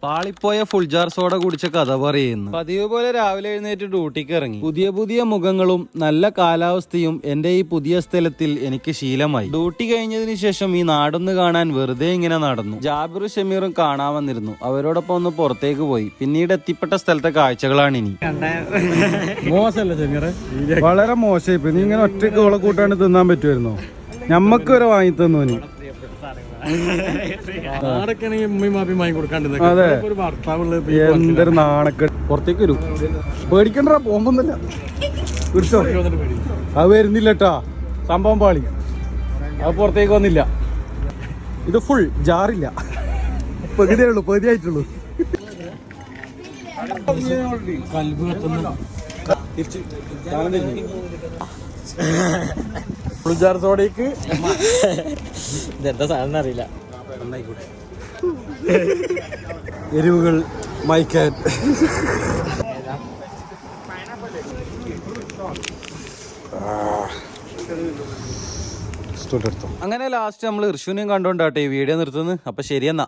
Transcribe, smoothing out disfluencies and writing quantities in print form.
പാളിപ്പോയ full jar soda കുടിച്ച കഥ പറയുന്നു. പതിവ് പോലെ രാവിലെ എഴുന്നേറ്റ് ഡ്യൂട്ടിക്ക് ഇറങ്ങി. പുതിയ പുതിയ മുഖങ്ങളും നല്ല കാലാവസ്ഥയും എന്റെ ഈ പുതിയ സ്ഥലത്തിൽ എനിക്ക് ശീലമായി. ഡ്യൂട്ടി കഴിഞ്ഞതിന് ശേഷം ഈ നാടൊന്ന് കാണാൻ വെറുതെ ഇങ്ങനെ നടന്നു. ജാബിറും ഷമീറും കാണാൻ വന്നിരുന്നു. അവരോടൊപ്പം ഒന്ന് പുറത്തേക്ക് പോയി. പിന്നീട് എത്തിപ്പെട്ട സ്ഥലത്തെ കാഴ്ചകളാണ് ഇനി. മോശമല്ലേ ഷമീറെ? വളരെ മോശമായി. നീ ഇങ്ങനെ ഒറ്റയ്ക്ക് ഓളെ കൂട്ടാണ്ട് തിന്നാൻ പറ്റുമായിരുന്നോ? ഞമ്മക്ക് വരെ വാങ്ങി തന്നു നീ. അതെ, എന്തൊരു നാണക്കെട്ട്. പുറത്തേക്ക് വരൂ, പേടിക്കണ്ട, പോകുമ്പോന്നില്ല. പിടിച്ചോ, അത് വരുന്നില്ലട്ടാ, സംഭവം പാളി. അത് പുറത്തേക്ക് വന്നില്ല. ഇത് ഫുൾ ജാറില്ല, പകുതിയേ ഉള്ളൂ, പകുതിയായിട്ടുള്ളൂ. ഫുൾജാർ സോഡയ്ക്ക് ഇതെന്താ സാധനം അറിയില്ല. എരിവുകൾ മൈക്കാൻ. അങ്ങനെ ലാസ്റ്റ് നമ്മൾ ഋഷുവിനെയും കണ്ടോണ്ടാട്ടെ ഈ വീഡിയോ നിർത്തുന്നത്. അപ്പൊ ശരിയെന്നാ.